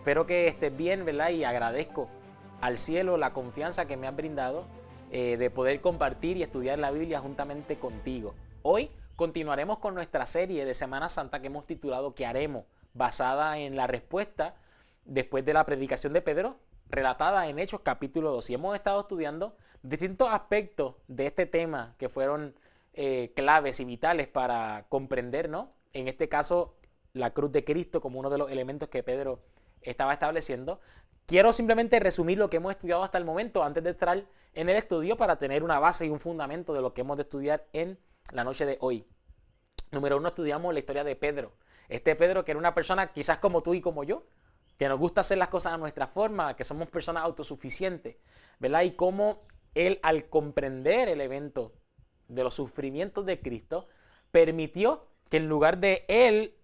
Espero que estés bien, ¿verdad? Y agradezco al cielo la confianza que me has brindado de poder compartir y estudiar la Biblia juntamente contigo. Hoy continuaremos con nuestra serie de Semana Santa que hemos titulado ¿Qué haremos?, basada en la respuesta después de la predicación de Pedro, relatada en Hechos capítulo 2. Y hemos estado estudiando distintos aspectos de este tema que fueron claves y vitales para comprender, ¿no? En este caso, la cruz de Cristo como uno de los elementos que Pedro estaba estableciendo. Quiero simplemente resumir lo que hemos estudiado hasta el momento antes de entrar en el estudio para tener una base y un fundamento de lo que hemos de estudiar en la noche de hoy. Número 1, estudiamos la historia de Pedro. Este Pedro que era una persona quizás como tú y como yo, que nos gusta hacer las cosas a nuestra forma, que somos personas autosuficientes, ¿verdad? Y cómo él, al comprender el evento de los sufrimientos de Cristo, permitió que en lugar de él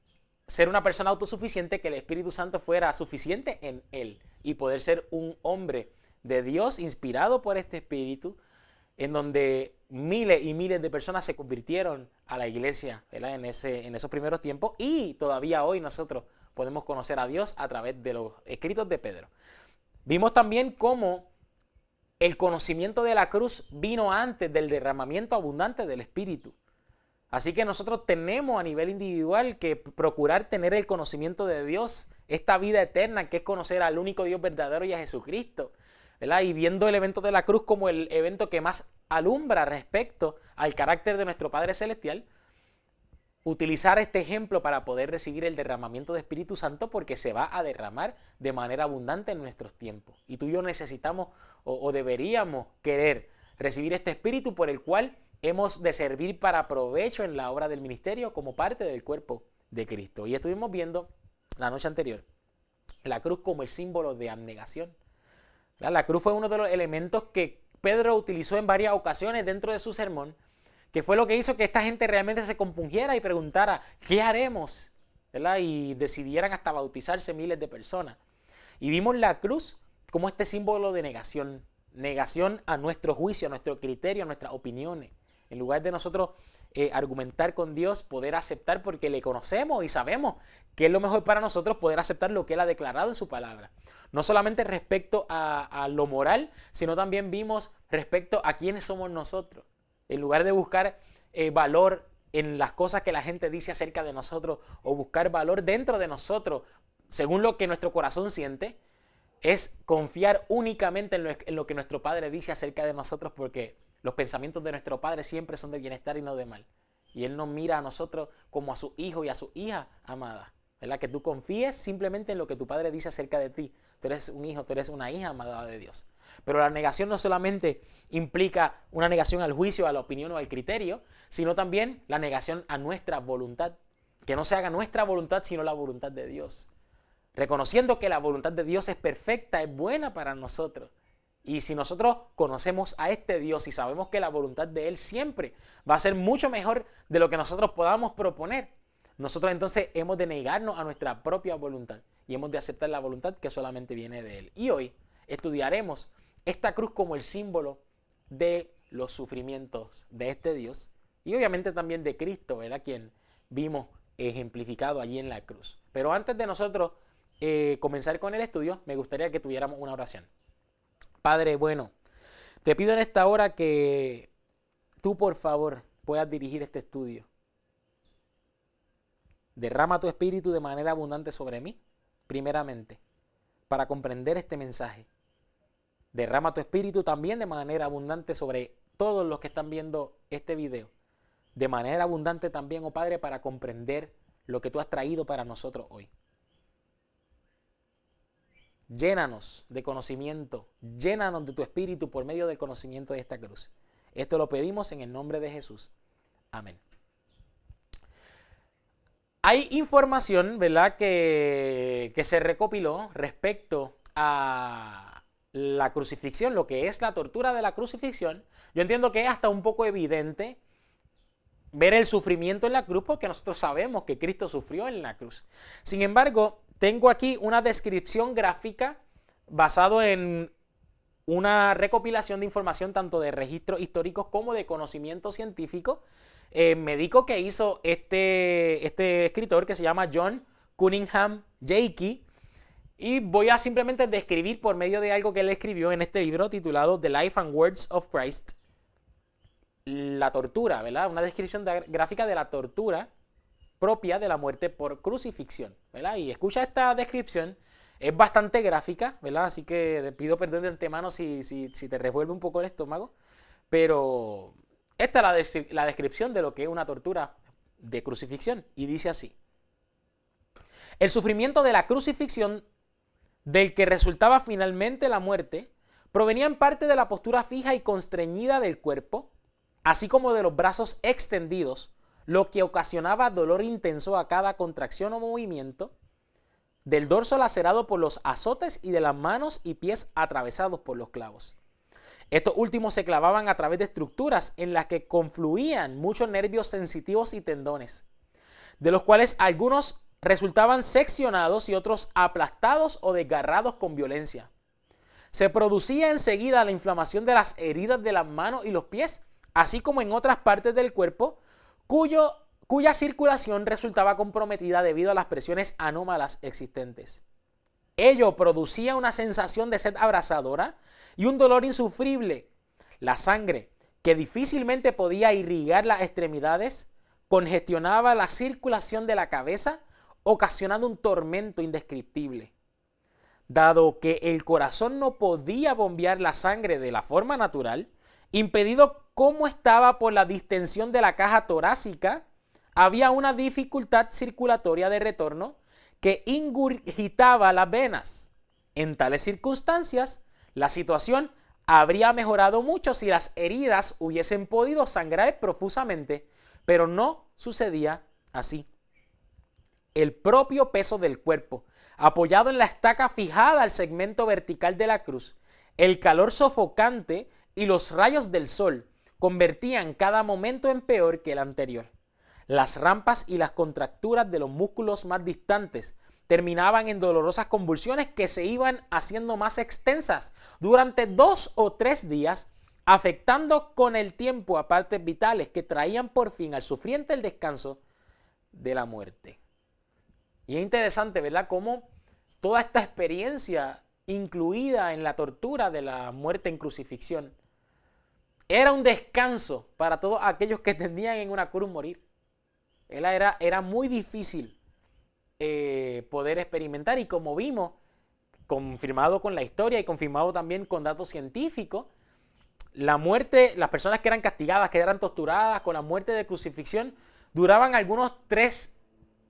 ser una persona autosuficiente, que el Espíritu Santo fuera suficiente en él y poder ser un hombre de Dios inspirado por este Espíritu, en donde miles y miles de personas se convirtieron a la iglesia, ¿verdad? En esos primeros tiempos, y todavía hoy nosotros podemos conocer a Dios a través de los escritos de Pedro. Vimos también cómo el conocimiento de la cruz vino antes del derramamiento abundante del Espíritu. Así que nosotros tenemos a nivel individual que procurar tener el conocimiento de Dios, esta vida eterna que es conocer al único Dios verdadero y a Jesucristo, ¿verdad? Y viendo el evento de la cruz como el evento que más alumbra respecto al carácter de nuestro Padre Celestial, utilizar este ejemplo para poder recibir el derramamiento de Espíritu Santo, porque se va a derramar de manera abundante en nuestros tiempos. Y tú y yo necesitamos o deberíamos querer recibir este Espíritu por el cual hemos de servir para provecho en la obra del ministerio como parte del cuerpo de Cristo. Y estuvimos viendo la noche anterior la cruz como el símbolo de abnegación. La cruz fue uno de los elementos que Pedro utilizó en varias ocasiones dentro de su sermón, que fue lo que hizo que esta gente realmente se compungiera y preguntara, ¿qué haremos?, ¿verdad? Y decidieran hasta bautizarse miles de personas. Y vimos la cruz como este símbolo de negación, negación a nuestro juicio, a nuestro criterio, a nuestras opiniones. En lugar de nosotros argumentar con Dios, poder aceptar porque le conocemos y sabemos que es lo mejor para nosotros, poder aceptar lo que Él ha declarado en su palabra. No solamente respecto a lo moral, sino también vimos respecto a quiénes somos nosotros. En lugar de buscar valor en las cosas que la gente dice acerca de nosotros o buscar valor dentro de nosotros, según lo que nuestro corazón siente, es confiar únicamente en lo que nuestro Padre dice acerca de nosotros, porque los pensamientos de nuestro Padre siempre son de bienestar y no de mal. Y Él nos mira a nosotros como a su hijo y a su hija amada, ¿verdad? Que tú confíes simplemente en lo que tu Padre dice acerca de ti. Tú eres un hijo, tú eres una hija amada de Dios. Pero la negación no solamente implica una negación al juicio, a la opinión o al criterio, sino también la negación a nuestra voluntad. Que no se haga nuestra voluntad, sino la voluntad de Dios. Reconociendo que la voluntad de Dios es perfecta, es buena para nosotros. Y si nosotros conocemos a este Dios y sabemos que la voluntad de Él siempre va a ser mucho mejor de lo que nosotros podamos proponer, nosotros entonces hemos de negarnos a nuestra propia voluntad y hemos de aceptar la voluntad que solamente viene de Él. Y hoy estudiaremos esta cruz como el símbolo de los sufrimientos de este Dios y obviamente también de Cristo, ¿verdad? Quien vimos ejemplificado allí en la cruz. Pero antes de nosotros comenzar con el estudio, me gustaría que tuviéramos una oración. Padre bueno, te pido en esta hora que tú por favor puedas dirigir este estudio. Derrama tu espíritu de manera abundante sobre mí, primeramente, para comprender este mensaje. Derrama tu espíritu también de manera abundante sobre todos los que están viendo este video. De manera abundante también, oh Padre, para comprender lo que tú has traído para nosotros hoy. Llénanos de conocimiento, llénanos de tu espíritu por medio del conocimiento de esta cruz. Esto lo pedimos en el nombre de Jesús. Amén. Hay información, ¿verdad?, que se recopiló respecto a la crucifixión, lo que es la tortura de la crucifixión. Yo entiendo que es hasta un poco evidente ver el sufrimiento en la cruz porque nosotros sabemos que Cristo sufrió en la cruz. Sin embargo, tengo aquí una descripción gráfica basado en una recopilación de información tanto de registros históricos como de conocimiento científico médico que hizo este escritor que se llama John Cunningham Jakey, Y voy a simplemente describir por medio de algo que él escribió en este libro titulado The Life and Words of Christ, la tortura, ¿verdad? Una descripción gráfica de la tortura propia de la muerte por crucifixión, ¿verdad? Y escucha esta descripción, es bastante gráfica, ¿verdad? Así que te pido perdón de antemano si te revuelve un poco el estómago, pero esta es la descripción de lo que es una tortura de crucifixión, y dice así: el sufrimiento de la crucifixión, del que resultaba finalmente la muerte, provenía en parte de la postura fija y constreñida del cuerpo, así como de los brazos extendidos, lo que ocasionaba dolor intenso a cada contracción o movimiento, del dorso lacerado por los azotes y de las manos y pies atravesados por los clavos. Estos últimos se clavaban a través de estructuras en las que confluían muchos nervios sensitivos y tendones, de los cuales algunos resultaban seccionados y otros aplastados o desgarrados con violencia. Se producía enseguida la inflamación de las heridas de las manos y los pies, así como en otras partes del cuerpo, cuya circulación resultaba comprometida debido a las presiones anómalas existentes. Ello producía una sensación de sed abrasadora y un dolor insufrible. La sangre, que difícilmente podía irrigar las extremidades, congestionaba la circulación de la cabeza, ocasionando un tormento indescriptible. Dado que el corazón no podía bombear la sangre de la forma natural, impedido como estaba por la distensión de la caja torácica, había una dificultad circulatoria de retorno que ingurgitaba las venas. En tales circunstancias, la situación habría mejorado mucho si las heridas hubiesen podido sangrar profusamente, pero no sucedía así. El propio peso del cuerpo, apoyado en la estaca fijada al segmento vertical de la cruz, el calor sofocante y los rayos del sol convertían cada momento en peor que el anterior. Las rampas y las contracturas de los músculos más distantes terminaban en dolorosas convulsiones que se iban haciendo más extensas durante 2 o 3 días, afectando con el tiempo a partes vitales que traían por fin al sufriente el descanso de la muerte. Y es interesante, ¿verdad?, cómo toda esta experiencia incluida en la tortura de la muerte en crucifixión era un descanso para todos aquellos que tendían en una cruz morir. Era muy difícil poder experimentar, y como vimos, confirmado con la historia y confirmado también con datos científicos, la muerte, las personas que eran castigadas, que eran torturadas con la muerte de crucifixión, duraban algunos 3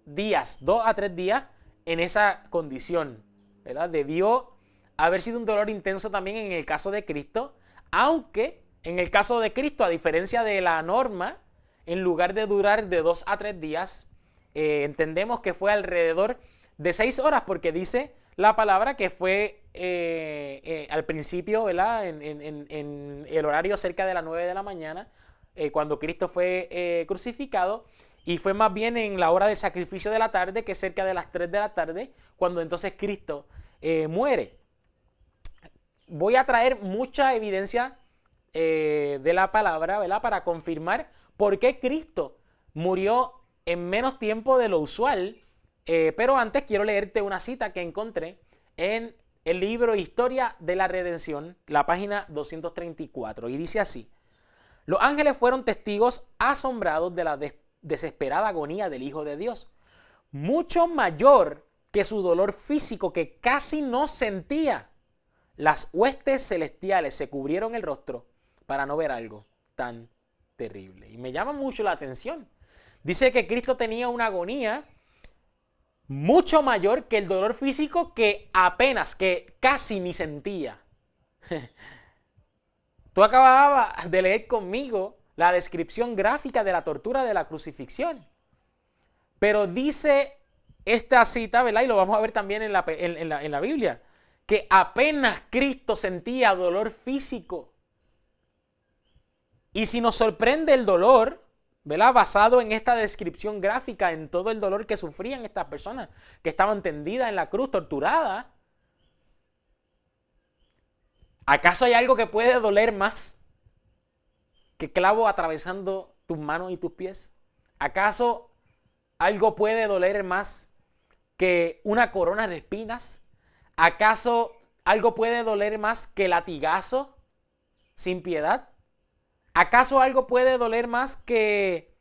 días, 2 a 3 días en esa condición, ¿verdad? Debió haber sido un dolor intenso también en el caso de Cristo, aunque en el caso de Cristo, a diferencia de la norma, en lugar de durar de 2 a 3 días, entendemos que fue alrededor de 6 horas, porque dice la palabra que fue al principio, ¿verdad?, en el horario cerca de las 9 de la mañana, cuando Cristo fue crucificado, y fue más bien en la hora del sacrificio de la tarde, que cerca de las 3 de la tarde, cuando entonces Cristo muere. Voy a traer mucha evidencia de la palabra, ¿verdad?, para confirmar por qué Cristo murió en menos tiempo de lo usual, pero antes quiero leerte una cita que encontré en el libro Historia de la Redención, la página 234, y dice así: los ángeles fueron testigos asombrados de la desesperada agonía del Hijo de Dios, mucho mayor que su dolor físico, que casi no sentía. Las huestes celestiales se cubrieron el rostro para no ver algo tan terrible. Y me llama mucho la atención. Dice que Cristo tenía una agonía mucho mayor que el dolor físico, que casi ni sentía. Tú acababas de leer conmigo la descripción gráfica de la tortura de la crucifixión. Pero dice esta cita, ¿verdad?, y lo vamos a ver también en la Biblia, que apenas Cristo sentía dolor físico. Y si nos sorprende el dolor, ¿verdad?, basado en esta descripción gráfica, en todo el dolor que sufrían estas personas que estaban tendidas en la cruz, torturadas, ¿acaso hay algo que puede doler más que clavo atravesando tus manos y tus pies? ¿Acaso algo puede doler más que una corona de espinas ¿Acaso algo puede doler más que latigazo sin piedad? ¿Acaso algo puede doler más que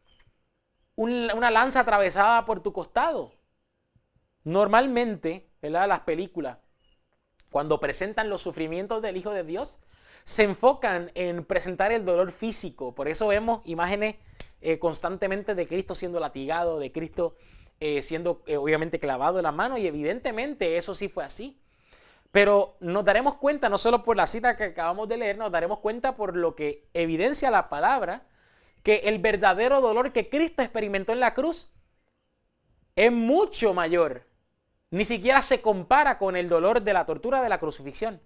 una lanza atravesada por tu costado? Normalmente, ¿verdad? Las películas, cuando presentan los sufrimientos del Hijo de Dios, se enfocan en presentar el dolor físico. Por eso vemos imágenes constantemente de Cristo siendo latigado, de Cristo siendo obviamente clavado en la mano, y evidentemente eso sí fue así. Pero nos daremos cuenta, no solo por la cita que acabamos de leer, nos daremos cuenta por lo que evidencia la palabra, que el verdadero dolor que Cristo experimentó en la cruz es mucho mayor. Ni siquiera se compara con el dolor de la tortura de la crucifixión.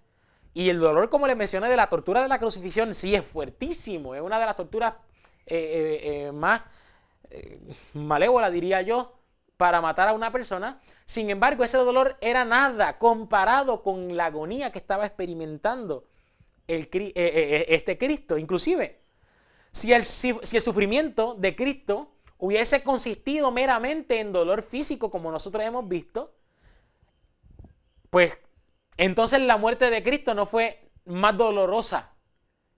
Y el dolor, como les mencioné, de la tortura de la crucifixión sí es fuertísimo. Es una de las torturas más malévolas, diría yo, para matar a una persona. Sin embargo, ese dolor era nada comparado con la agonía que estaba experimentando este Cristo. Inclusive, si el sufrimiento de Cristo hubiese consistido meramente en dolor físico, como nosotros hemos visto, pues entonces la muerte de Cristo no fue más dolorosa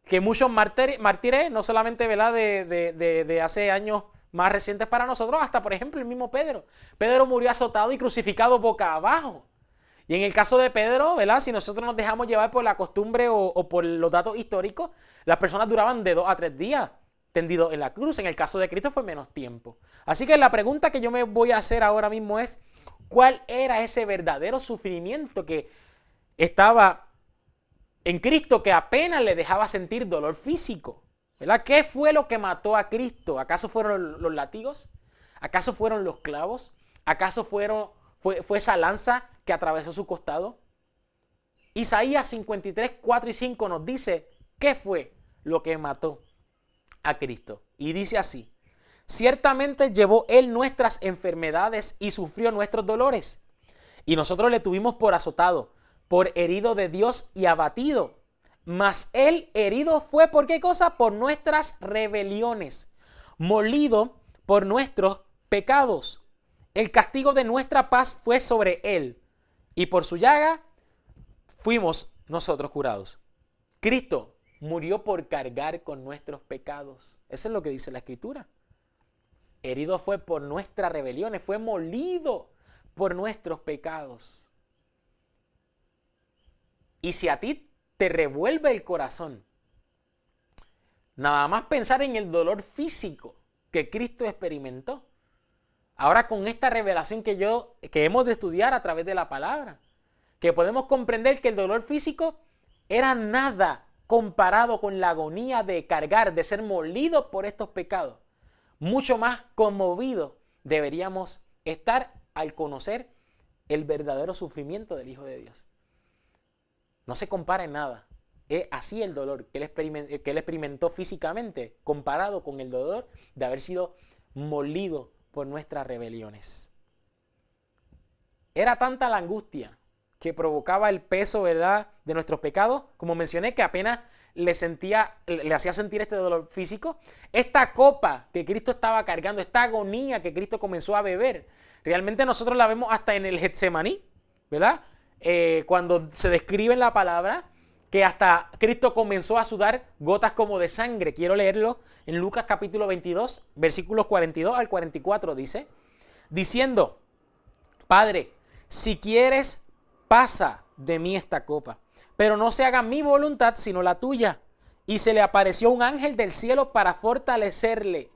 que muchos mártires, no solamente, ¿verdad?, de hace años más recientes para nosotros, hasta por ejemplo el mismo Pedro. Pedro murió azotado y crucificado boca abajo. Y en el caso de Pedro, ¿verdad?, si nosotros nos dejamos llevar por la costumbre o por los datos históricos, las personas duraban de 2 a 3 días tendidos en la cruz. En el caso de Cristo fue menos tiempo. Así que la pregunta que yo me voy a hacer ahora mismo es, ¿cuál era ese verdadero sufrimiento que estaba en Cristo, que apenas le dejaba sentir dolor físico? ¿Verdad? ¿Qué fue lo que mató a Cristo? ¿Acaso fueron los látigos? ¿Acaso fueron los clavos? ¿Acaso fue esa lanza que atravesó su costado? Isaías 53, 4 y 5 nos dice qué fue lo que mató a Cristo. Y dice así: ciertamente llevó él nuestras enfermedades y sufrió nuestros dolores. Y nosotros le tuvimos por azotado, por herido de Dios y abatido. Mas él herido fue, ¿por qué cosa? Por nuestras rebeliones, molido por nuestros pecados. El castigo de nuestra paz fue sobre él, y por su llaga fuimos nosotros curados. Cristo murió por cargar con nuestros pecados. Eso es lo que dice la Escritura. Herido fue por nuestras rebeliones, fue molido por nuestros pecados. Y si a ti te revuelve el corazón nada más pensar en el dolor físico que Cristo experimentó, ahora con esta revelación que hemos de estudiar a través de la palabra, que podemos comprender que el dolor físico era nada comparado con la agonía de cargar, de ser molido por estos pecados. Mucho más conmovidos deberíamos estar al conocer el verdadero sufrimiento del Hijo de Dios. No se compara en nada. Es así el dolor que él experimentó físicamente, comparado con el dolor de haber sido molido por nuestras rebeliones. Era tanta la angustia que provocaba el peso, ¿verdad?, de nuestros pecados, como mencioné, que apenas le hacía sentir este dolor físico. Esta copa que Cristo estaba cargando, esta agonía que Cristo comenzó a beber, realmente nosotros la vemos hasta en el Getsemaní, ¿verdad? Cuando se describe en la palabra que hasta Cristo comenzó a sudar gotas como de sangre. Quiero leerlo en Lucas capítulo 22, versículos 42 al 44, dice, diciendo: Padre, si quieres, pasa de mí esta copa, pero no se haga mi voluntad sino la tuya. Y se le apareció un ángel del cielo para fortalecerle.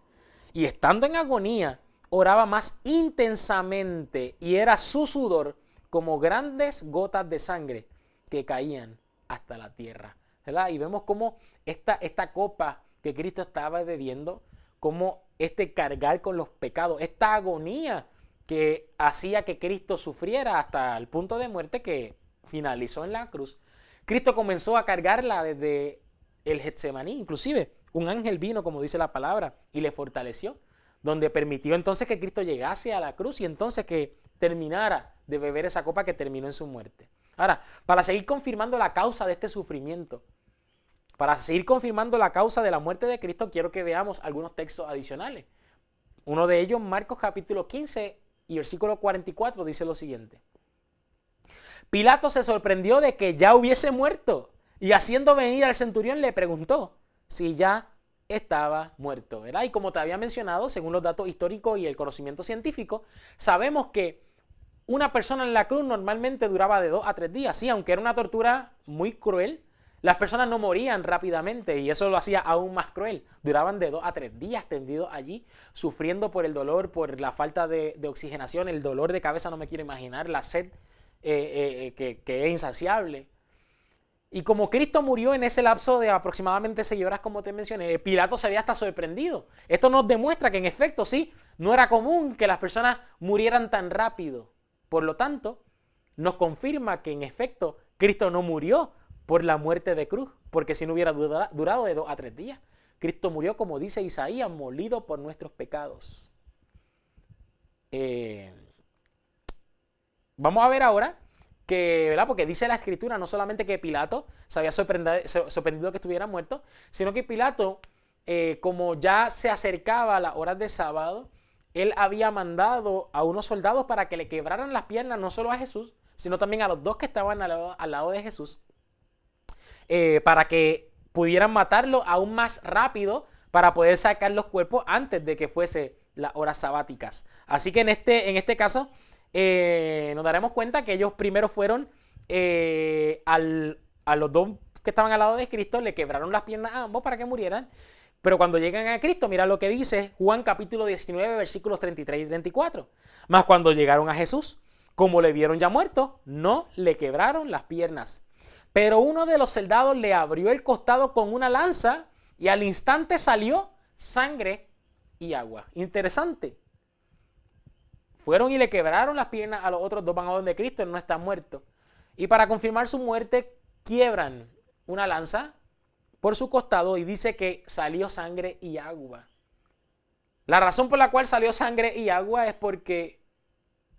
Y estando en agonía, oraba más intensamente, y era su sudor como grandes gotas de sangre que caían hasta la tierra, ¿verdad? Y vemos cómo esta copa que Cristo estaba bebiendo, cómo este cargar con los pecados, esta agonía que hacía que Cristo sufriera hasta el punto de muerte que finalizó en la cruz, Cristo comenzó a cargarla desde el Getsemaní. Inclusive un ángel vino, como dice la palabra, y le fortaleció, donde permitió entonces que Cristo llegase a la cruz y entonces que terminara de beber esa copa que terminó en su muerte. Ahora, para seguir confirmando la causa de este sufrimiento, para seguir confirmando la causa de la muerte de Cristo, quiero que veamos algunos textos adicionales. Uno de ellos, Marcos capítulo 15 y versículo 44, dice lo siguiente: Pilato se sorprendió de que ya hubiese muerto y haciendo venir al centurión le preguntó si ya estaba muerto, ¿verdad? Y como te había mencionado, según los datos históricos y el conocimiento científico, sabemos que una persona en la cruz normalmente duraba de 2 a 3 días. Sí, aunque era una tortura muy cruel, las personas no morían rápidamente y eso lo hacía aún más cruel. Duraban de 2 a 3 días tendidos allí, sufriendo por el dolor, por la falta de oxigenación, el dolor de cabeza no me quiero imaginar, la sed que es insaciable. Y como Cristo murió en ese lapso de aproximadamente 6 horas, como te mencioné, Pilato se había hasta sorprendido. Esto nos demuestra que en efecto, sí, no era común que las personas murieran tan rápido. Por lo tanto, nos confirma que en efecto Cristo no murió por la muerte de cruz, porque si no hubiera durado de 2 a 3 días. Cristo murió, como dice Isaías, molido por nuestros pecados. Vamos a ver ahora que, ¿verdad? Porque dice la Escritura no solamente que Pilato se había sorprendido que estuviera muerto, sino que Pilato, como ya se acercaba a las horas de sábado, él había mandado a unos soldados para que le quebraran las piernas no solo a Jesús, sino también a los dos que estaban al lado de Jesús, para que pudieran matarlo aún más rápido para poder sacar los cuerpos antes de que fuese las horas sabáticas. Así que en este caso nos daremos cuenta que ellos primero fueron a los dos que estaban al lado de Cristo, le quebraron las piernas a ambos para que murieran. Pero cuando llegan a Cristo, mira lo que dice Juan capítulo 19, versículos 33 y 34. Mas cuando llegaron a Jesús, como le vieron ya muerto, no le quebraron las piernas. Pero uno de los soldados le abrió el costado con una lanza y al instante salió sangre y agua. Interesante. Fueron y le quebraron las piernas a los otros dos, van a donde Cristo, él no está muerto. Y para confirmar su muerte, quiebran una lanza por su costado y dice que salió sangre y agua. La razón por la cual salió sangre y agua es porque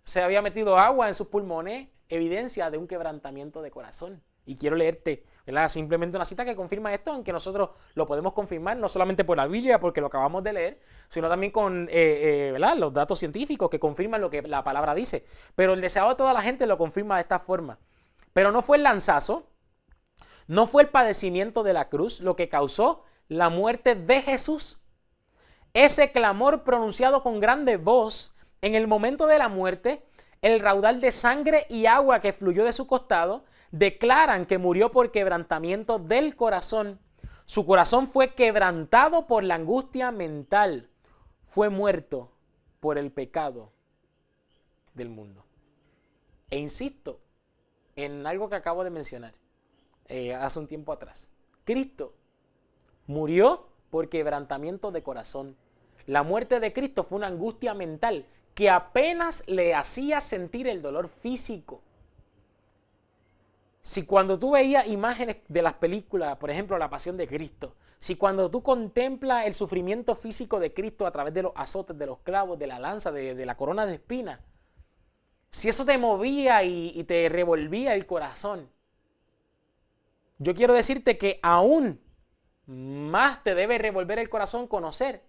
se había metido agua en sus pulmones, evidencia de un quebrantamiento de corazón. Y quiero leerte, ¿verdad? Simplemente una cita que confirma esto, aunque nosotros lo podemos confirmar no solamente por la Biblia, porque lo acabamos de leer, sino también con ¿verdad? Los datos científicos que confirman lo que la palabra dice. Pero el deseado de toda la gente lo confirma de esta forma. Pero no fue el lanzazo, no fue el padecimiento de la cruz lo que causó la muerte de Jesús. Ese clamor pronunciado con grande voz en el momento de la muerte, el raudal de sangre y agua que fluyó de su costado, declaran que murió por quebrantamiento del corazón. Su corazón fue quebrantado por la angustia mental. Fue muerto por el pecado del mundo. E insisto en algo que acabo de mencionar hace un tiempo atrás. Cristo murió por quebrantamiento de corazón. La muerte de Cristo fue una angustia mental que apenas le hacía sentir el dolor físico. Si cuando tú veías imágenes de las películas, por ejemplo, La Pasión de Cristo, si cuando tú contemplas el sufrimiento físico de Cristo a través de los azotes, de los clavos, de la lanza, de la corona de espinas, si eso te movía y te revolvía el corazón, yo quiero decirte que aún más te debe revolver el corazón conocer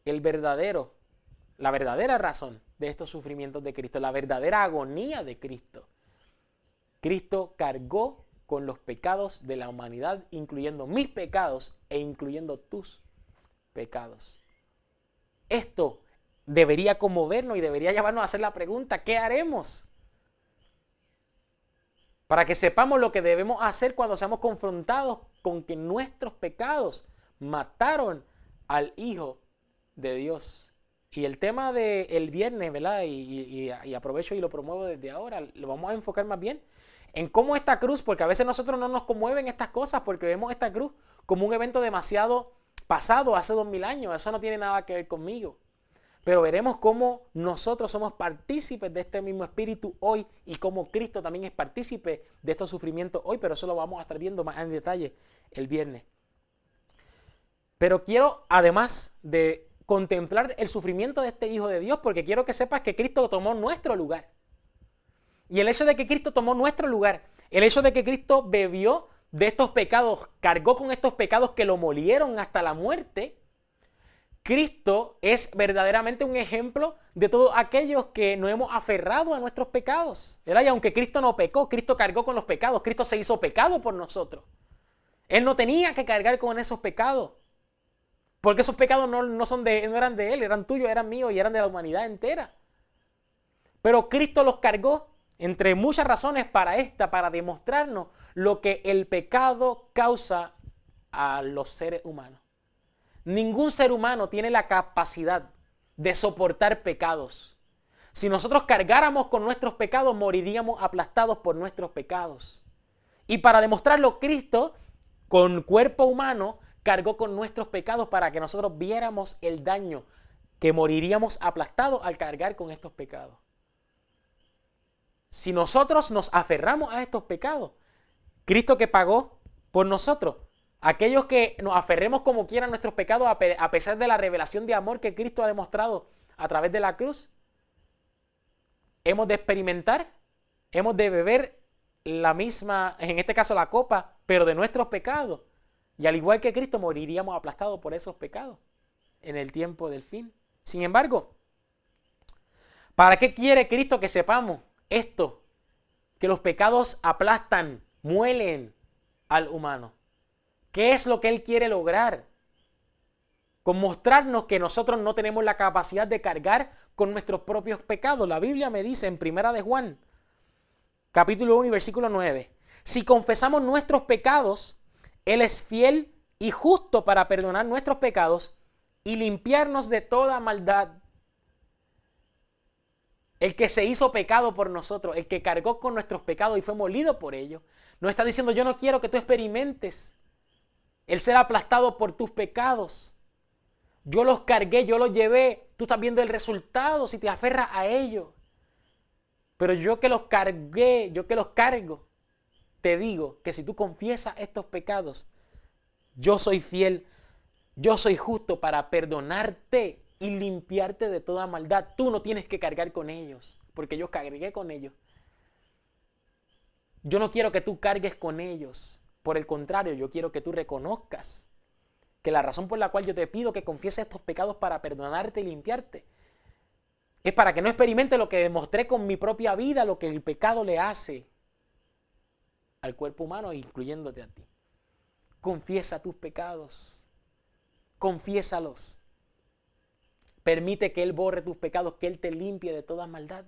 la verdadera razón de estos sufrimientos de Cristo, la verdadera agonía de Cristo. Cristo cargó con los pecados de la humanidad, incluyendo mis pecados e incluyendo tus pecados. Esto debería conmovernos y debería llevarnos a hacer la pregunta, ¿qué haremos? Para que sepamos lo que debemos hacer cuando seamos confrontados con que nuestros pecados mataron al Hijo de Dios. Y el tema del viernes, ¿verdad? Y aprovecho y lo promuevo desde ahora, lo vamos a enfocar más bien en cómo esta cruz, porque a veces nosotros no nos conmueven estas cosas porque vemos esta cruz como un evento demasiado pasado, hace 2000 años, eso no tiene nada que ver conmigo. Pero veremos cómo nosotros somos partícipes de este mismo espíritu hoy y cómo Cristo también es partícipe de estos sufrimientos hoy, pero eso lo vamos a estar viendo más en detalle el viernes. Pero quiero, además de contemplar el sufrimiento de este Hijo de Dios, porque quiero que sepas que Cristo tomó nuestro lugar. Y el hecho de que Cristo tomó nuestro lugar, el hecho de que Cristo bebió de estos pecados, cargó con estos pecados que lo molieron hasta la muerte, Cristo es verdaderamente un ejemplo de todos aquellos que nos hemos aferrado a nuestros pecados, ¿verdad? Y aunque Cristo no pecó, Cristo cargó con los pecados, Cristo se hizo pecado por nosotros. Él no tenía que cargar con esos pecados, porque esos pecados no eran de Él, eran tuyos, eran míos y eran de la humanidad entera. Pero Cristo los cargó, entre muchas razones, para demostrarnos lo que el pecado causa a los seres humanos. Ningún ser humano tiene la capacidad de soportar pecados. Si nosotros cargáramos con nuestros pecados, moriríamos aplastados por nuestros pecados. Y para demostrarlo, Cristo, con cuerpo humano, cargó con nuestros pecados para que nosotros viéramos el daño, que moriríamos aplastados al cargar con estos pecados. Si nosotros nos aferramos a estos pecados, Cristo que pagó por nosotros, aquellos que nos aferremos como quieran a nuestros pecados, a pesar de la revelación de amor que Cristo ha demostrado a través de la cruz, hemos de experimentar, hemos de beber la misma, en este caso la copa, pero de nuestros pecados. Y al igual que Cristo, moriríamos aplastados por esos pecados en el tiempo del fin. Sin embargo, ¿para qué quiere Cristo que sepamos esto? Que los pecados aplastan, muelen al humano. ¿Qué es lo que Él quiere lograr? Con mostrarnos que nosotros no tenemos la capacidad de cargar con nuestros propios pecados. La Biblia me dice en 1 de Juan, capítulo 1 y versículo 9, si confesamos nuestros pecados, Él es fiel y justo para perdonar nuestros pecados y limpiarnos de toda maldad. El que se hizo pecado por nosotros, el que cargó con nuestros pecados y fue molido por ellos, nos está diciendo: yo no quiero que tú experimentes el ser aplastado por tus pecados. Yo los cargué, yo los llevé. Tú estás viendo el resultado si te aferras a ellos. Pero yo que los cargué, yo que los cargo, te digo que si tú confiesas estos pecados, yo soy fiel, yo soy justo para perdonarte y limpiarte de toda maldad. Tú no tienes que cargar con ellos, porque yo cargué con ellos. Yo no quiero que tú cargues con ellos. Por el contrario, yo quiero que tú reconozcas que la razón por la cual yo te pido que confieses estos pecados para perdonarte y limpiarte es para que no experimente lo que demostré con mi propia vida, lo que el pecado le hace al cuerpo humano, incluyéndote a ti. Confiesa tus pecados. Confiésalos. Permite que Él borre tus pecados, que Él te limpie de toda maldad.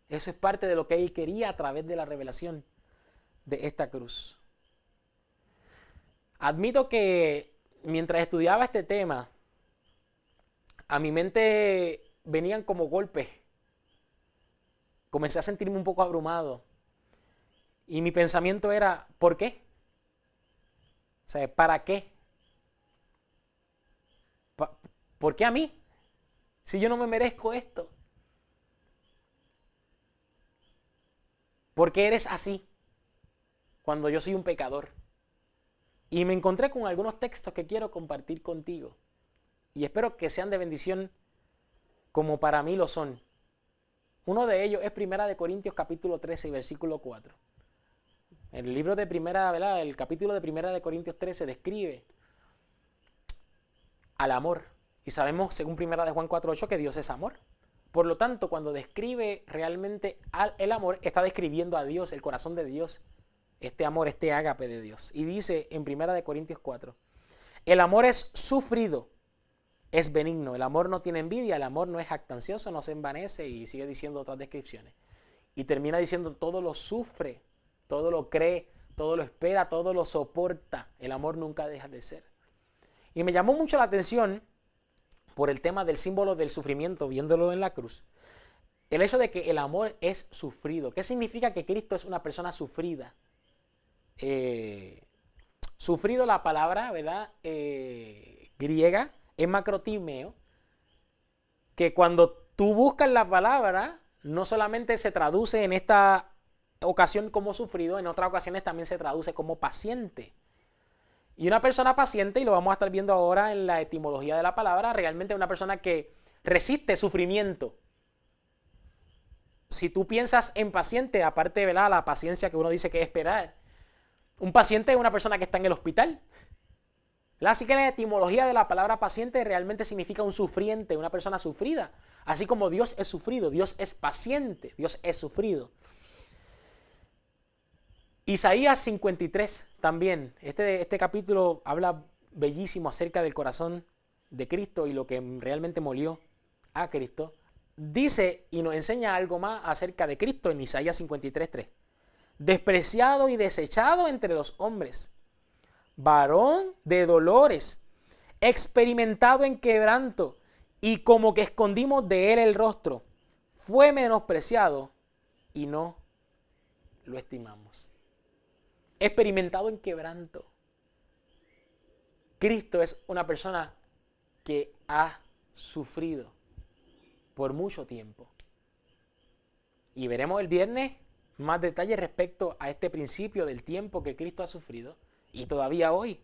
Eso es parte de lo que Él quería a través de la revelación de esta cruz. Admito que mientras estudiaba este tema, a mi mente venían como golpes. Comencé a sentirme un poco abrumado. Y mi pensamiento era: ¿por qué? O sea, ¿para qué? ¿Por qué a mí? Si yo no me merezco esto. ¿Por qué eres así cuando yo soy un pecador? Y me encontré con algunos textos que quiero compartir contigo. Y espero que sean de bendición como para mí lo son. Uno de ellos es 1 de Corintios capítulo 13 y versículo 4. El libro de ¿verdad? El capítulo de 1 de Corintios 13 describe al amor. Y sabemos, según 1 de Juan 4:8, que Dios es amor. Por lo tanto, cuando describe realmente el amor, está describiendo a Dios, el corazón de Dios. Este amor, este ágape de Dios. Y dice en 1 de Corintios 4, el amor es sufrido, es benigno. El amor no tiene envidia, el amor no es jactancioso, no se envanece, y sigue diciendo otras descripciones. Y termina diciendo: todo lo sufre, todo lo cree, todo lo espera, todo lo soporta. El amor nunca deja de ser. Y me llamó mucho la atención por el tema del símbolo del sufrimiento, viéndolo en la cruz. El hecho de que el amor es sufrido. ¿Qué significa que Cristo es una persona sufrida? Sufrido, la palabra, ¿verdad? Griega es macrotimeo, que cuando tú buscas la palabra, no solamente se traduce en esta ocasión como sufrido, en otras ocasiones también se traduce como paciente. Y una persona paciente, y lo vamos a estar viendo ahora en la etimología de la palabra, realmente es una persona que resiste sufrimiento. Si tú piensas en paciente, aparte, ¿verdad?, la paciencia que uno dice que es esperar, un paciente es una persona que está en el hospital. Así que la etimología de la palabra paciente realmente significa un sufriente, una persona sufrida. Así como Dios es sufrido, Dios es paciente, Dios es sufrido. Isaías 53 también, este capítulo habla bellísimo acerca del corazón de Cristo y lo que realmente molió a Cristo. Dice y nos enseña algo más acerca de Cristo en Isaías 53:3. Despreciado y desechado entre los hombres, varón de dolores, experimentado en quebranto, y como que escondimos de él el rostro, fue menospreciado y no lo estimamos. Experimentado en quebranto. Cristo es una persona que ha sufrido por mucho tiempo. Y veremos el viernes más detalles respecto a este principio del tiempo que Cristo ha sufrido y todavía hoy.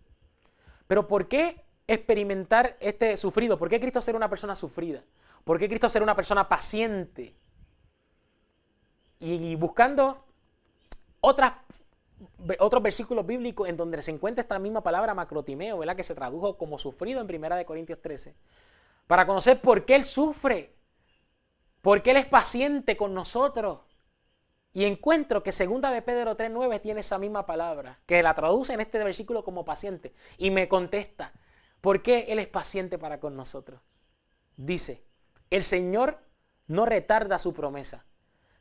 Pero ¿por qué experimentar este sufrido? ¿Por qué Cristo ser una persona sufrida? ¿Por qué Cristo ser una persona paciente? Y buscando otros versículos bíblicos en donde se encuentra esta misma palabra macrotimeo, ¿verdad? Que se tradujo como sufrido en 1 Corintios 13, para conocer por qué Él sufre, por qué Él es paciente con nosotros. Y encuentro que 2 Pedro 3:9 tiene esa misma palabra, que la traduce en este versículo como paciente, y me contesta, ¿por qué Él es paciente para con nosotros? Dice, el Señor no retarda su promesa,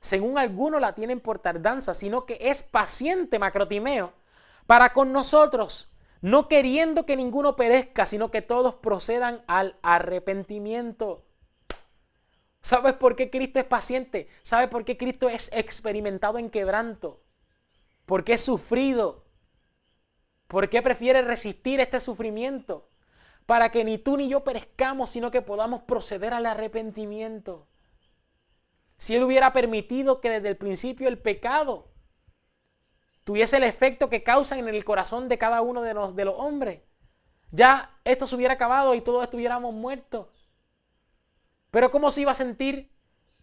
según algunos la tienen por tardanza, sino que es paciente, macrotimeo, para con nosotros, no queriendo que ninguno perezca, sino que todos procedan al arrepentimiento. ¿Sabes por qué Cristo es paciente? ¿Sabes por qué Cristo es experimentado en quebranto? ¿Por qué es sufrido? ¿Por qué prefiere resistir este sufrimiento? Para que ni tú ni yo perezcamos, sino que podamos proceder al arrepentimiento. Si Él hubiera permitido que desde el principio el pecado tuviese el efecto que causa en el corazón de cada uno de los hombres, ya esto se hubiera acabado y todos estuviéramos muertos. Pero ¿cómo se iba a sentir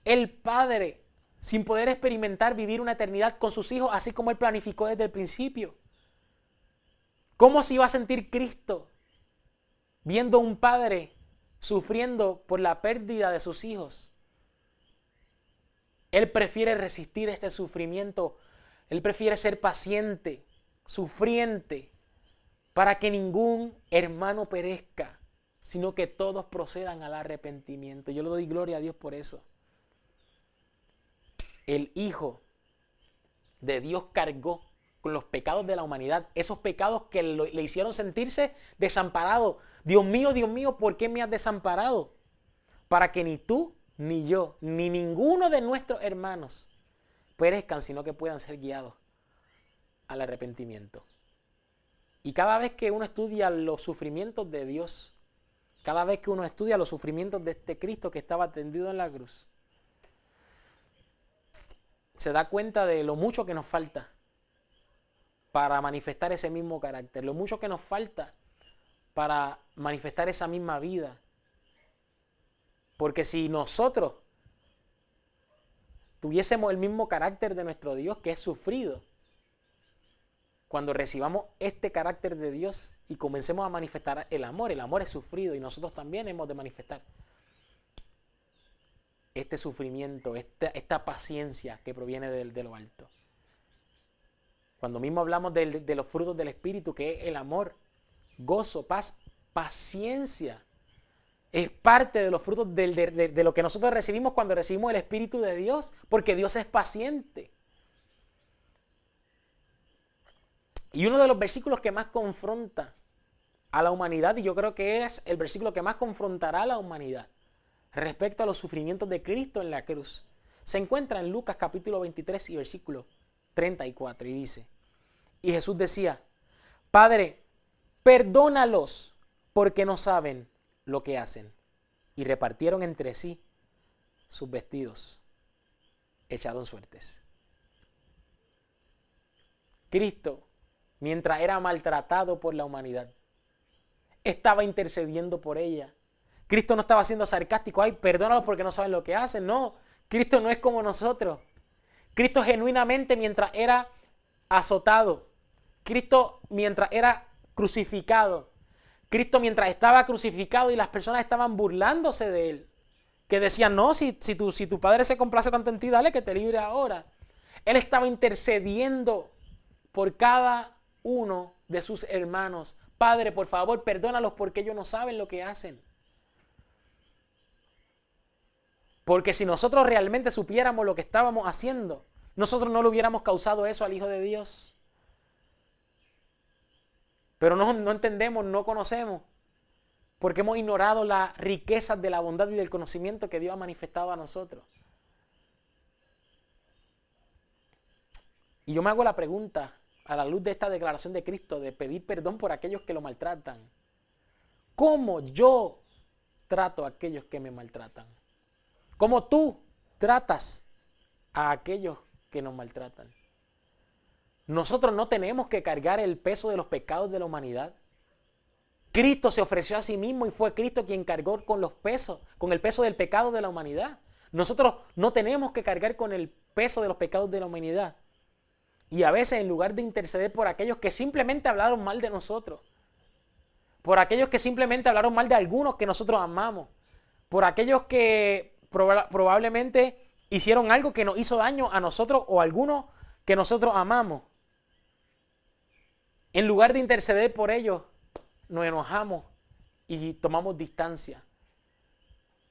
el Padre sin poder experimentar vivir una eternidad con sus hijos así como Él planificó desde el principio? ¿Cómo se iba a sentir Cristo viendo a un padre sufriendo por la pérdida de sus hijos? Él prefiere resistir este sufrimiento. Él prefiere ser paciente, sufriente, para que ningún hermano perezca, sino que todos procedan al arrepentimiento. Yo le doy gloria a Dios por eso. El Hijo de Dios cargó con los pecados de la humanidad, esos pecados que le hicieron sentirse desamparado. Dios mío, ¿por qué me has desamparado? Para que ni tú, ni yo, ni ninguno de nuestros hermanos perezcan, sino que puedan ser guiados al arrepentimiento. Y cada vez que uno estudia los sufrimientos de Dios, cada vez que uno estudia los sufrimientos de este Cristo que estaba tendido en la cruz, se da cuenta de lo mucho que nos falta para manifestar ese mismo carácter, lo mucho que nos falta para manifestar esa misma vida. Porque si nosotros tuviésemos el mismo carácter de nuestro Dios, que es sufrido, cuando recibamos este carácter de Dios y comencemos a manifestar el amor es sufrido y nosotros también hemos de manifestar este sufrimiento, esta paciencia que proviene de lo alto. Cuando mismo hablamos de los frutos del Espíritu, que es el amor, gozo, paz, paciencia, es parte de los frutos de lo que nosotros recibimos cuando recibimos el Espíritu de Dios, porque Dios es paciente. Y uno de los versículos que más confronta a la humanidad, y yo creo que es el versículo que más confrontará a la humanidad respecto a los sufrimientos de Cristo en la cruz, se encuentra en Lucas capítulo 23 y versículo 34, y dice, y Jesús decía, Padre, perdónalos porque no saben lo que hacen. Y repartieron entre sí sus vestidos, echaron suertes. Cristo, mientras era maltratado por la humanidad, estaba intercediendo por ella. Cristo no estaba siendo sarcástico, ay, perdónalos porque no saben lo que hacen. No, Cristo no es como nosotros. Cristo genuinamente mientras era azotado, Cristo mientras era crucificado, Cristo mientras estaba crucificado y las personas estaban burlándose de él, que decían, no, si tu padre se complace tanto en ti, dale que te libre ahora. Él estaba intercediendo por cada uno de sus hermanos. Padre, por favor, perdónalos porque ellos no saben lo que hacen. Porque si nosotros realmente supiéramos lo que estábamos haciendo, nosotros no le hubiéramos causado eso al Hijo de Dios. Pero no entendemos, no conocemos, porque hemos ignorado las riquezas de la bondad y del conocimiento que Dios ha manifestado a nosotros. Y yo me hago la pregunta, a la luz de esta declaración de Cristo, de pedir perdón por aquellos que lo maltratan. ¿Cómo yo trato a aquellos que me maltratan? ¿Cómo tú tratas a aquellos que nos maltratan? Nosotros no tenemos que cargar el peso de los pecados de la humanidad. Cristo se ofreció a sí mismo y fue Cristo quien cargó con el peso del pecado de la humanidad. Nosotros no tenemos que cargar con el peso de los pecados de la humanidad. Y a veces, en lugar de interceder por aquellos que simplemente hablaron mal de nosotros, por aquellos que simplemente hablaron mal de algunos que nosotros amamos, por aquellos que probablemente hicieron algo que nos hizo daño a nosotros o a algunos que nosotros amamos, en lugar de interceder por ellos, nos enojamos y tomamos distancia.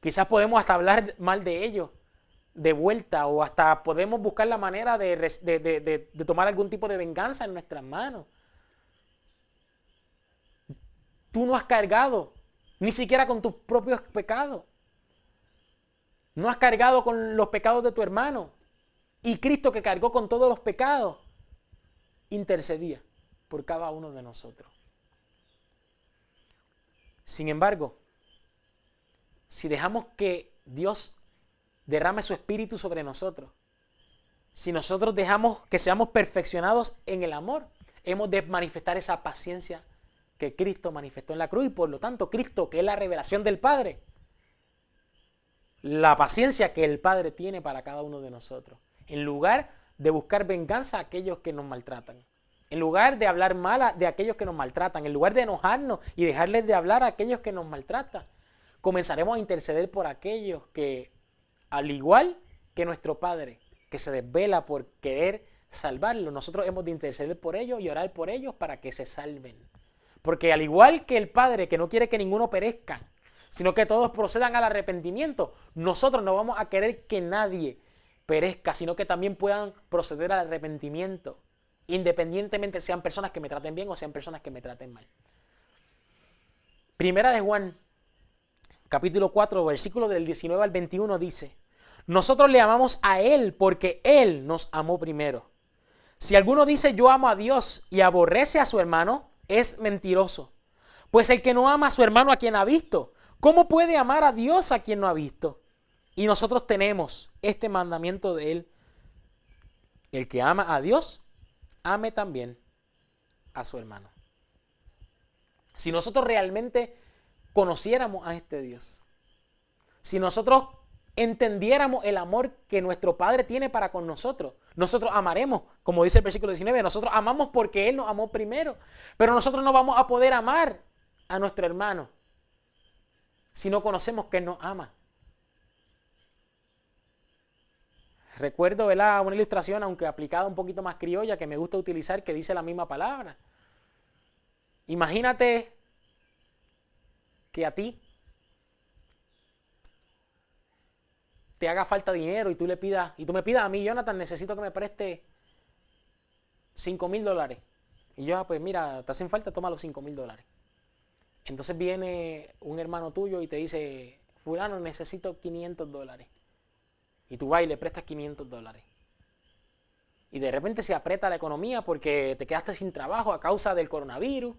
Quizás podemos hasta hablar mal de ellos de vuelta, o hasta podemos buscar la manera de tomar algún tipo de venganza en nuestras manos. Tú no has cargado ni siquiera con tus propios pecados. No has cargado con los pecados de tu hermano. Y Cristo, que cargó con todos los pecados, intercedía por cada uno de nosotros. Sin embargo, si dejamos que Dios derrame su espíritu sobre nosotros, si nosotros dejamos que seamos perfeccionados en el amor, hemos de manifestar esa paciencia que Cristo manifestó en la cruz, y por lo tanto Cristo, que es la revelación del Padre, la paciencia que el Padre tiene para cada uno de nosotros, en lugar de buscar venganza a aquellos que nos maltratan, en lugar de hablar mal de aquellos que nos maltratan, en lugar de enojarnos y dejarles de hablar a aquellos que nos maltratan, comenzaremos a interceder por aquellos que, al igual que nuestro Padre, que se desvela por querer salvarlos, nosotros hemos de interceder por ellos y orar por ellos para que se salven. Porque al igual que el Padre, que no quiere que ninguno perezca, sino que todos procedan al arrepentimiento, nosotros no vamos a querer que nadie perezca, sino que también puedan proceder al arrepentimiento, independientemente sean personas que me traten bien o sean personas que me traten mal. Primera de Juan, capítulo 4, versículo del 19 al 21 dice: nosotros le amamos a Él porque Él nos amó primero. Si alguno dice yo amo a Dios y aborrece a su hermano, es mentiroso. Pues el que no ama a su hermano a quien ha visto, ¿cómo puede amar a Dios a quien no ha visto? Y nosotros tenemos este mandamiento de Él: el que ama a Dios, ame también a su hermano. Si nosotros realmente conociéramos a este Dios, si nosotros entendiéramos el amor que nuestro Padre tiene para con nosotros, nosotros amaremos, como dice el versículo 19, nosotros amamos porque Él nos amó primero, pero nosotros no vamos a poder amar a nuestro hermano si no conocemos que Él nos ama. Recuerdo, ¿verdad?, una ilustración, aunque aplicada un poquito más criolla, que me gusta utilizar, que dice la misma palabra. Imagínate que a ti te haga falta dinero y tú me pidas a mí: Jonathan, necesito que me preste $5,000. Y yo, pues mira, te hacen falta, toma los $5,000. Entonces viene un hermano tuyo y te dice: fulano, necesito $500. Y tú vas y le prestas $500. Y de repente se aprieta la economía porque te quedaste sin trabajo a causa del coronavirus.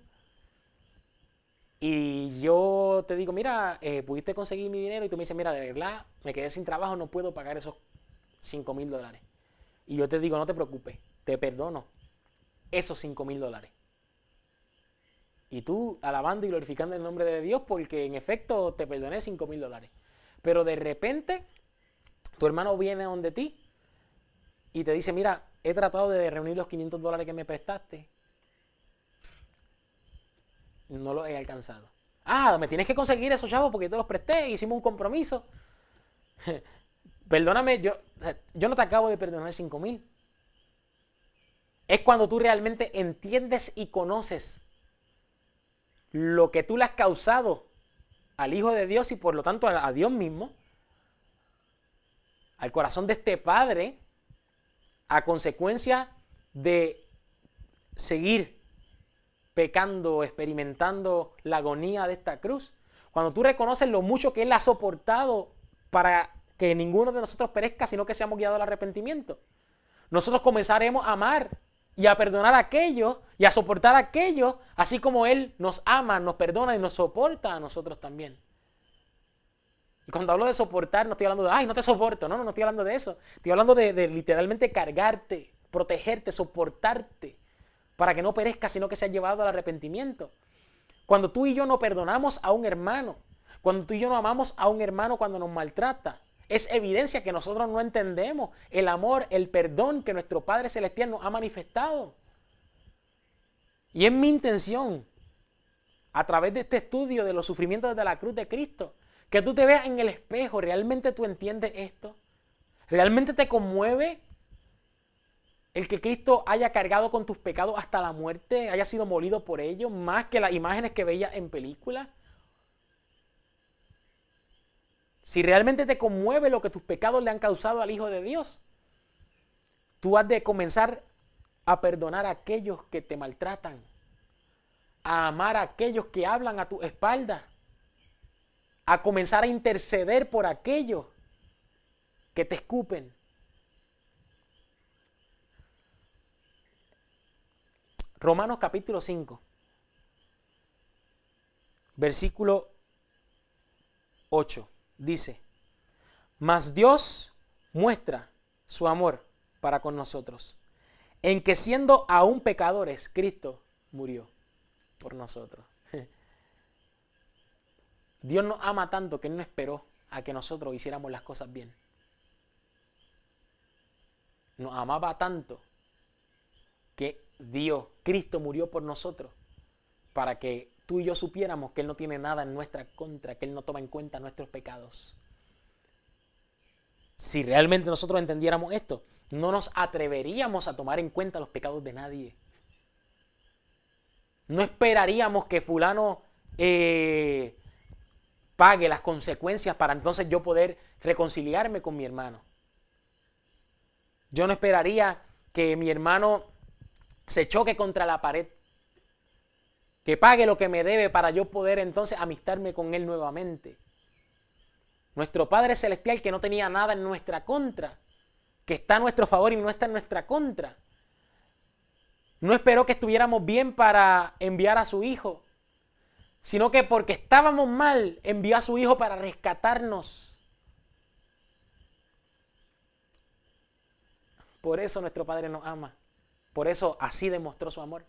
Y yo te digo: mira, pudiste conseguir mi dinero. Y tú me dices: mira, de verdad, me quedé sin trabajo, no puedo pagar esos $5,000. Y yo te digo: no te preocupes, te perdono esos $5,000. Y tú alabando y glorificando el nombre de Dios porque en efecto te perdoné $5,000. Pero de repente tu hermano viene donde ti y te dice: mira, he tratado de reunir los $500 que me prestaste No los he alcanzado. Ah, me tienes que conseguir esos chavos porque yo te los presté, hicimos un compromiso. Perdóname, yo no te acabo de perdonar 5,000. Es cuando tú realmente entiendes y conoces lo que tú le has causado al Hijo de Dios y por lo tanto a Dios mismo, al corazón de este Padre, a consecuencia de seguir pecando, experimentando la agonía de esta cruz. Cuando tú reconoces lo mucho que Él ha soportado para que ninguno de nosotros perezca, sino que seamos guiados al arrepentimiento, nosotros comenzaremos a amar y a perdonar a aquellos y a soportar a aquellos, así como Él nos ama, nos perdona y nos soporta a nosotros también. Y cuando hablo de soportar, no estoy hablando de, ay, no te soporto, no estoy hablando de eso. Estoy hablando de literalmente cargarte, protegerte, soportarte, para que no perezca, sino que sea llevado al arrepentimiento. Cuando tú y yo no perdonamos a un hermano, cuando tú y yo no amamos a un hermano cuando nos maltrata, es evidencia que nosotros no entendemos el amor, el perdón que nuestro Padre Celestial nos ha manifestado. Y es mi intención, a través de este estudio de los sufrimientos de la cruz de Cristo, que tú te veas en el espejo. ¿Realmente tú entiendes esto? ¿Realmente te conmueve el que Cristo haya cargado con tus pecados hasta la muerte, haya sido molido por ellos, más que las imágenes que veías en películas? Si realmente te conmueve lo que tus pecados le han causado al Hijo de Dios, tú has de comenzar a perdonar a aquellos que te maltratan, a amar a aquellos que hablan a tu espalda, a comenzar a interceder por aquellos que te escupen. Romanos capítulo 5, versículo 8, dice: mas Dios muestra su amor para con nosotros, en que siendo aún pecadores, Cristo murió por nosotros. Dios nos ama tanto que Él no esperó a que nosotros hiciéramos las cosas bien. Nos amaba tanto que Cristo murió por nosotros, para que tú y yo supiéramos que Él no tiene nada en nuestra contra, que Él no toma en cuenta nuestros pecados. Si realmente nosotros entendiéramos esto, no nos atreveríamos a tomar en cuenta los pecados de nadie. No esperaríamos que fulano pague las consecuencias para entonces yo poder reconciliarme con mi hermano. Yo no esperaría que mi hermano se choque contra la pared, que pague lo que me debe para yo poder entonces amistarme con él nuevamente. Nuestro Padre Celestial, que no tenía nada en nuestra contra, que está a nuestro favor y no está en nuestra contra, no esperó que estuviéramos bien para enviar a su Hijo, sino que porque estábamos mal, envió a su Hijo para rescatarnos. Por eso nuestro Padre nos ama. Por eso así demostró su amor,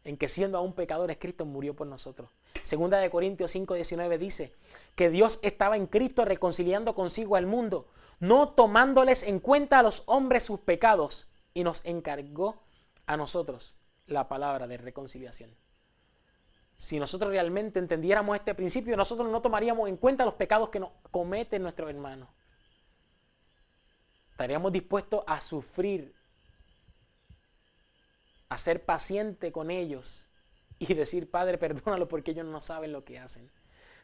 en que siendo aún pecadores, Cristo murió por nosotros. Segunda de Corintios 5:19 dice que Dios estaba en Cristo reconciliando consigo al mundo, no tomándoles en cuenta a los hombres sus pecados, y nos encargó a nosotros la palabra de reconciliación. Si nosotros realmente entendiéramos este principio, nosotros no tomaríamos en cuenta los pecados que nos cometen nuestros hermanos. Estaríamos dispuestos a sufrir, a ser paciente con ellos y decir: Padre, perdónalo porque ellos no saben lo que hacen.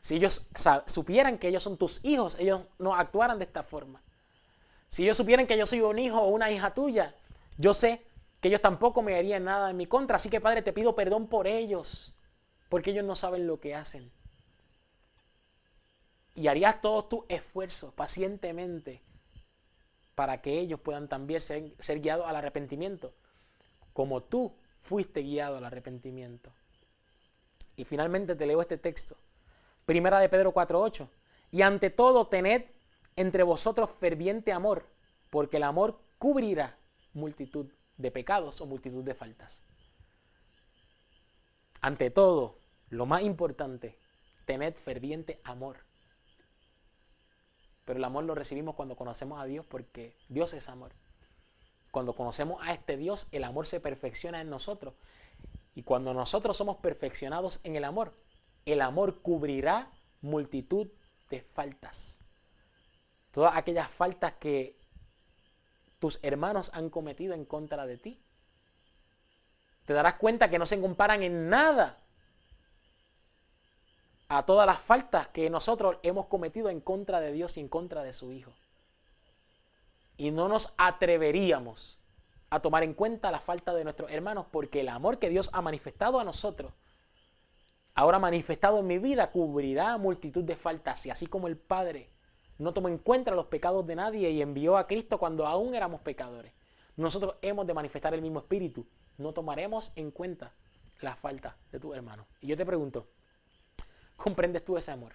Si ellos supieran que ellos son tus hijos, ellos no actuaran de esta forma. Si ellos supieran que yo soy un hijo o una hija tuya, yo sé que ellos tampoco me harían nada en mi contra. Así que, Padre, te pido perdón por ellos, porque ellos no saben lo que hacen. Y harías todos tus esfuerzos pacientemente para que ellos puedan también ser guiados al arrepentimiento, como tú fuiste guiado al arrepentimiento. Y finalmente te leo este texto. Primera de Pedro 4:8. Y ante todo tened entre vosotros ferviente amor, porque el amor cubrirá multitud de pecados o multitud de faltas. Ante todo, lo más importante, tened ferviente amor. Pero el amor lo recibimos cuando conocemos a Dios, porque Dios es amor. Cuando conocemos a este Dios, el amor se perfecciona en nosotros. Y cuando nosotros somos perfeccionados en el amor cubrirá multitud de faltas. Todas aquellas faltas que tus hermanos han cometido en contra de ti. Te darás cuenta que no se comparan en nada a todas las faltas que nosotros hemos cometido en contra de Dios y en contra de su Hijo. Y no nos atreveríamos a tomar en cuenta la falta de nuestros hermanos, porque el amor que Dios ha manifestado a nosotros, ahora manifestado en mi vida, cubrirá multitud de faltas. Y así como el Padre no tomó en cuenta los pecados de nadie y envió a Cristo cuando aún éramos pecadores, nosotros hemos de manifestar el mismo espíritu. No tomaremos en cuenta las faltas de tus hermanos. Y yo te pregunto, ¿comprendes tú ese amor?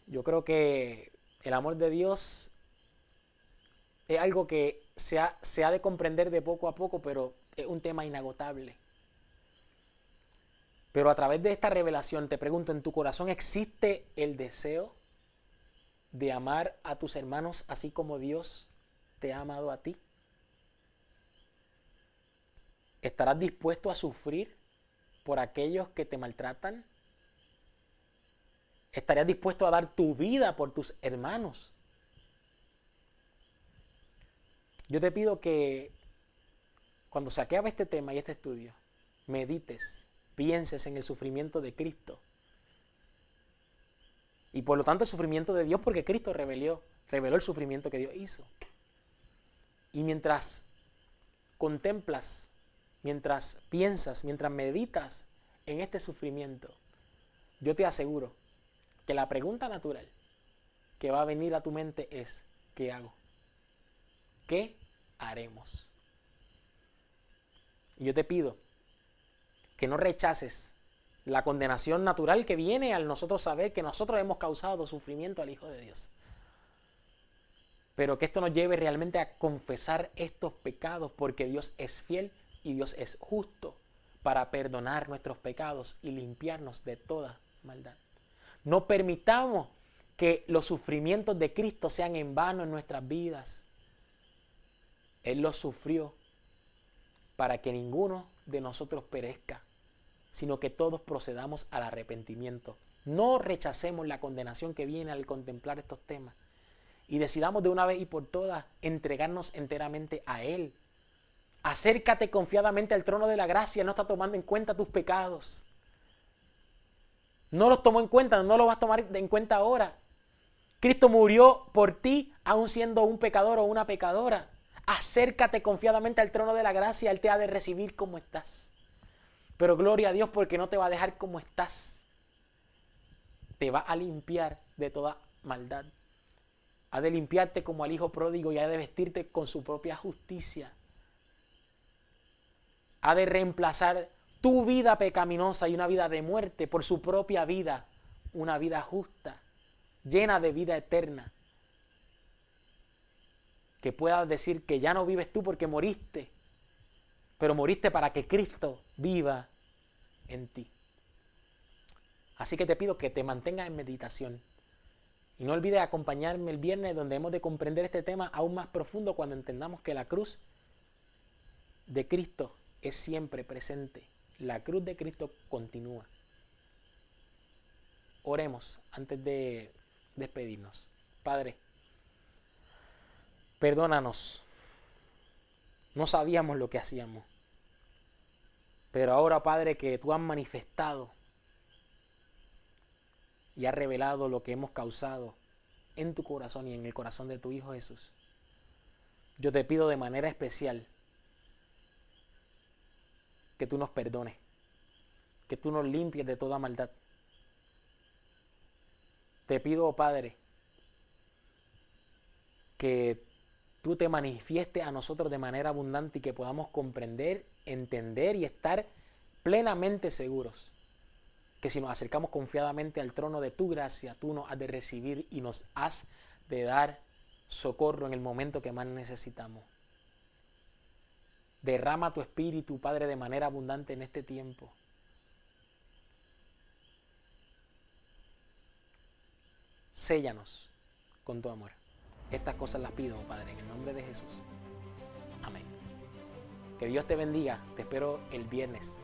Yo creo que el amor de Dios es algo que se ha de comprender de poco a poco, pero es un tema inagotable. Pero a través de esta revelación te pregunto, ¿en tu corazón existe el deseo de amar a tus hermanos así como Dios te ha amado a ti? ¿Estarás dispuesto a sufrir por aquellos que te maltratan? ¿Estarías dispuesto a dar tu vida por tus hermanos? Yo te pido que cuando se acabe este tema y este estudio, medites, pienses en el sufrimiento de Cristo. Y por lo tanto el sufrimiento de Dios, porque Cristo reveló el sufrimiento que Dios hizo. Y mientras contemplas, mientras piensas, mientras meditas en este sufrimiento, yo te aseguro que la pregunta natural que va a venir a tu mente es, ¿qué hago? ¿Qué haremos? Y yo te pido que no rechaces la condenación natural que viene al nosotros saber que nosotros hemos causado sufrimiento al Hijo de Dios. Pero que esto nos lleve realmente a confesar estos pecados, porque Dios es fiel y Dios es justo para perdonar nuestros pecados y limpiarnos de toda maldad. No permitamos que los sufrimientos de Cristo sean en vano en nuestras vidas. Él los sufrió para que ninguno de nosotros perezca, sino que todos procedamos al arrepentimiento. No rechacemos la condenación que viene al contemplar estos temas y decidamos de una vez y por todas entregarnos enteramente a Él. Acércate confiadamente al trono de la gracia. No está tomando en cuenta tus pecados. No los tomó en cuenta, no los vas a tomar en cuenta ahora. Cristo murió por ti, aun siendo un pecador o una pecadora. Acércate confiadamente al trono de la gracia. Él te ha de recibir como estás. Pero gloria a Dios, porque no te va a dejar como estás. Te va a limpiar de toda maldad. Ha de limpiarte como al hijo pródigo y ha de vestirte con su propia justicia. Ha de reemplazar tu vida pecaminosa y una vida de muerte por su propia vida, una vida justa, llena de vida eterna. Que puedas decir que ya no vives tú porque moriste, pero moriste para que Cristo viva en ti. Así que te pido que te mantengas en meditación. Y no olvides acompañarme el viernes, donde hemos de comprender este tema aún más profundo cuando entendamos que la cruz de Cristo es siempre presente. La cruz de Cristo continúa. Oremos antes de despedirnos. Padre, perdónanos. No sabíamos lo que hacíamos. Pero ahora, Padre, que tú has manifestado y has revelado lo que hemos causado en tu corazón y en el corazón de tu Hijo Jesús, yo te pido de manera especial que tú nos perdones, que tú nos limpies de toda maldad. Te pido, oh Padre, que tú te manifiestes a nosotros de manera abundante y que podamos comprender, entender y estar plenamente seguros que si nos acercamos confiadamente al trono de tu gracia, tú nos has de recibir y nos has de dar socorro en el momento que más necesitamos. Derrama tu espíritu, Padre, de manera abundante en este tiempo. Séllanos con tu amor. Estas cosas las pido, Padre, en el nombre de Jesús. Amén. Que Dios te bendiga. Te espero el viernes.